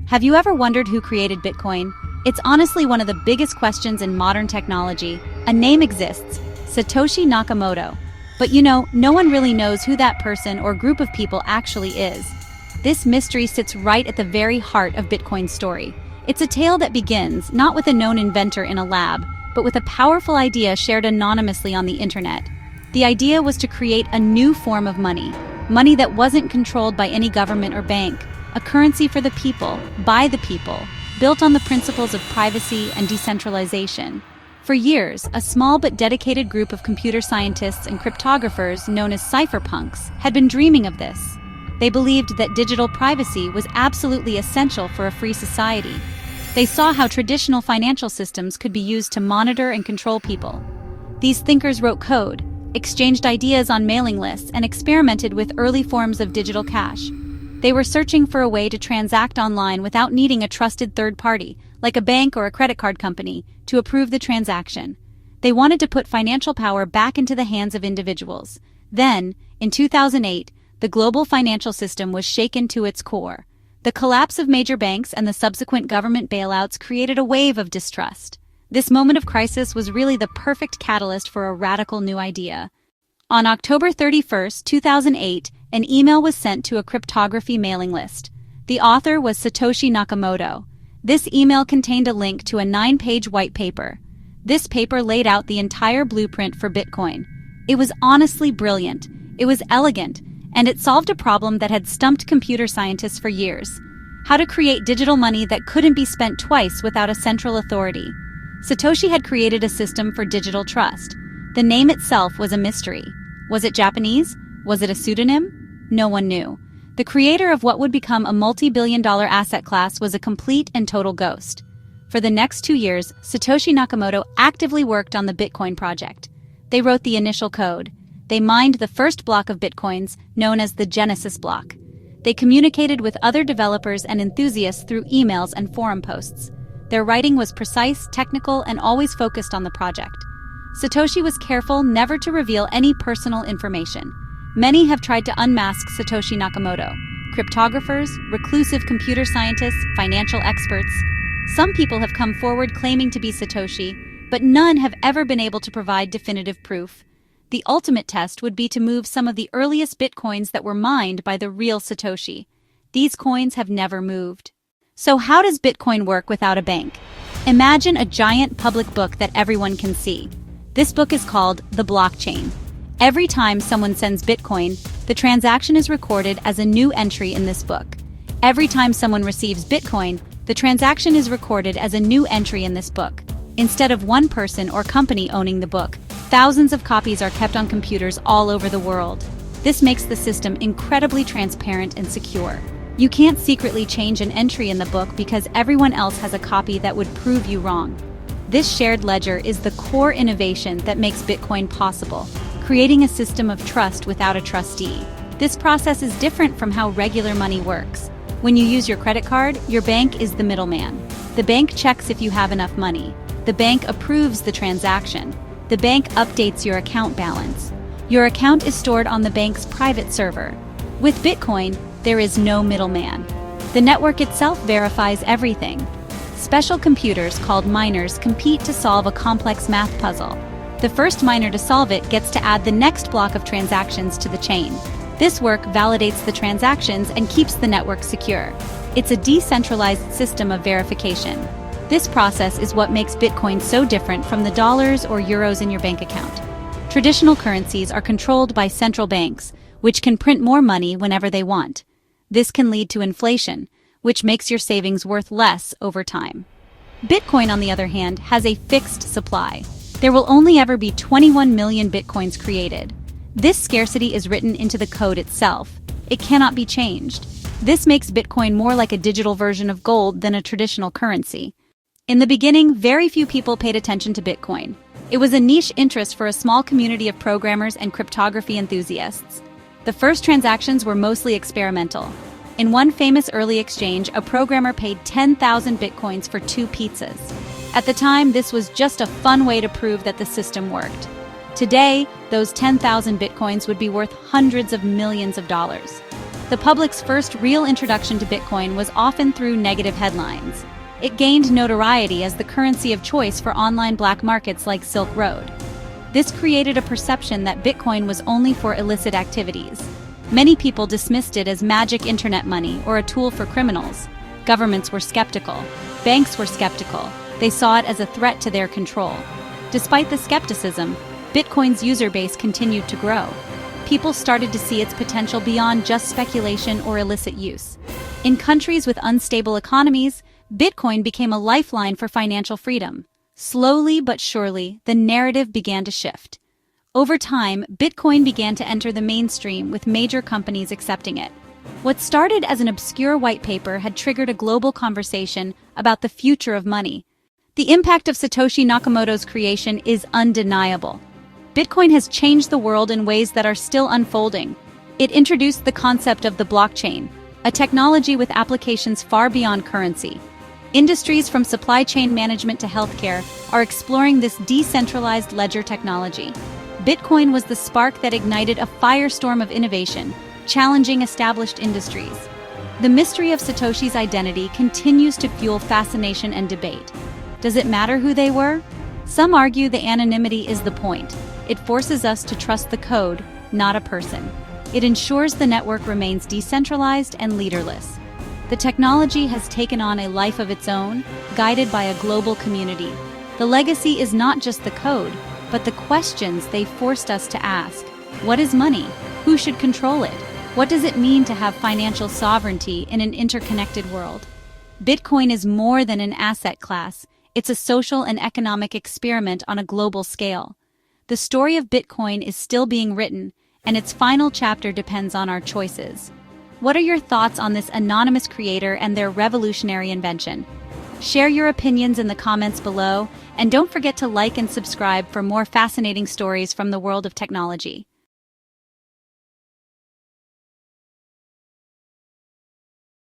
Have you ever wondered who created Bitcoin? It's honestly one of the biggest questions in modern technology. A name exists, Satoshi Nakamoto. But no one really knows who that person or group of people actually is. This mystery sits right at the very heart of Bitcoin's story. It's a tale that begins not with a known inventor in a lab, but with a powerful idea shared anonymously on the internet. The idea was to create a new form of money that wasn't controlled by any government or bank, a currency for the people, by the people, built on the principles of privacy and decentralization. For years, a small but dedicated group of computer scientists and cryptographers known as cypherpunks had been dreaming of this. They believed that digital privacy was absolutely essential for a free society. They saw how traditional financial systems could be used to monitor and control people. These thinkers wrote code, exchanged ideas on mailing lists, and experimented with early forms of digital cash. They were searching for a way to transact online without needing a trusted third party, like a bank or a credit card company, to approve the transaction. They wanted to put financial power back into the hands of individuals. Then, in 2008, the global financial system was shaken to its core. The collapse of major banks and the subsequent government bailouts created a wave of distrust. This moment of crisis was really the perfect catalyst for a radical new idea. On October 31, 2008, an email was sent to a cryptography mailing list. The author was Satoshi Nakamoto. This email contained a link to a 9-page white paper. This paper laid out the entire blueprint for Bitcoin. It was honestly brilliant. It was elegant, and it solved a problem that had stumped computer scientists for years: how to create digital money that couldn't be spent twice without a central authority. Satoshi had created a system for digital trust. The name itself was a mystery. Was it Japanese? Was it a pseudonym? No one knew. The creator of what would become a multi-billion-dollar asset class was a complete and total ghost. For the next 2 years, Satoshi Nakamoto actively worked on the Bitcoin project. They wrote the initial code. They mined the first block of Bitcoins, known as the Genesis block. They communicated with other developers and enthusiasts through emails and forum posts. Their writing was precise, technical, and always focused on the project. Satoshi was careful never to reveal any personal information. Many have tried to unmask Satoshi Nakamoto: cryptographers, reclusive computer scientists, financial experts. Some people have come forward claiming to be Satoshi, but none have ever been able to provide definitive proof. The ultimate test would be to move some of the earliest Bitcoins that were mined by the real Satoshi. These coins have never moved. So how does Bitcoin work without a bank? Imagine a giant public book that everyone can see. This book is called the blockchain. Every time someone sends Bitcoin, the transaction is recorded as a new entry in this book. Every time someone receives Bitcoin, the transaction is recorded as a new entry in this book. Instead of one person or company owning the book, thousands of copies are kept on computers all over the world. This makes the system incredibly transparent and secure. You can't secretly change an entry in the book because everyone else has a copy that would prove you wrong. This shared ledger is the core innovation that makes Bitcoin possible, creating a system of trust without a trustee. This process is different from how regular money works. When you use your credit card, your bank is the middleman. The bank checks if you have enough money. The bank approves the transaction. The bank updates your account balance. Your account is stored on the bank's private server. With Bitcoin, there is no middleman. The network itself verifies everything. Special computers called miners compete to solve a complex math puzzle. The first miner to solve it gets to add the next block of transactions to the chain. This work validates the transactions and keeps the network secure. It's a decentralized system of verification. This process is what makes Bitcoin so different from the dollars or euros in your bank account. Traditional currencies are controlled by central banks, which can print more money whenever they want. This can lead to inflation, which makes your savings worth less over time. Bitcoin, on the other hand, has a fixed supply. There will only ever be 21 million Bitcoins created. This scarcity is written into the code itself. It cannot be changed. This makes Bitcoin more like a digital version of gold than a traditional currency. In the beginning, very few people paid attention to Bitcoin. It was a niche interest for a small community of programmers and cryptography enthusiasts. The first transactions were mostly experimental. In one famous early exchange, a programmer paid 10,000 Bitcoins for 2 pizzas. At the time, this was just a fun way to prove that the system worked. Today, those 10,000 Bitcoins would be worth hundreds of millions of dollars. The public's first real introduction to Bitcoin was often through negative headlines. It gained notoriety as the currency of choice for online black markets like Silk Road. This created a perception that Bitcoin was only for illicit activities. Many people dismissed it as magic internet money or a tool for criminals. Governments were skeptical. Banks were skeptical. They saw it as a threat to their control. Despite the skepticism, Bitcoin's user base continued to grow. People started to see its potential beyond just speculation or illicit use. In countries with unstable economies, Bitcoin became a lifeline for financial freedom. Slowly but surely, the narrative began to shift. Over time, Bitcoin began to enter the mainstream with major companies accepting it. What started as an obscure white paper had triggered a global conversation about the future of money. The impact of Satoshi Nakamoto's creation is undeniable. Bitcoin has changed the world in ways that are still unfolding. It introduced the concept of the blockchain, a technology with applications far beyond currency. Industries from supply chain management to healthcare are exploring this decentralized ledger technology. Bitcoin was the spark that ignited a firestorm of innovation, challenging established industries. The mystery of Satoshi's identity continues to fuel fascination and debate. Does it matter who they were? Some argue the anonymity is the point. It forces us to trust the code, not a person. It ensures the network remains decentralized and leaderless. The technology has taken on a life of its own, guided by a global community. The legacy is not just the code, but the questions they forced us to ask. What is money? Who should control it? What does it mean to have financial sovereignty in an interconnected world? Bitcoin is more than an asset class. It's a social and economic experiment on a global scale. The story of Bitcoin is still being written, and its final chapter depends on our choices. What are your thoughts on this anonymous creator and their revolutionary invention? Share your opinions in the comments below, and don't forget to like and subscribe for more fascinating stories from the world of technology.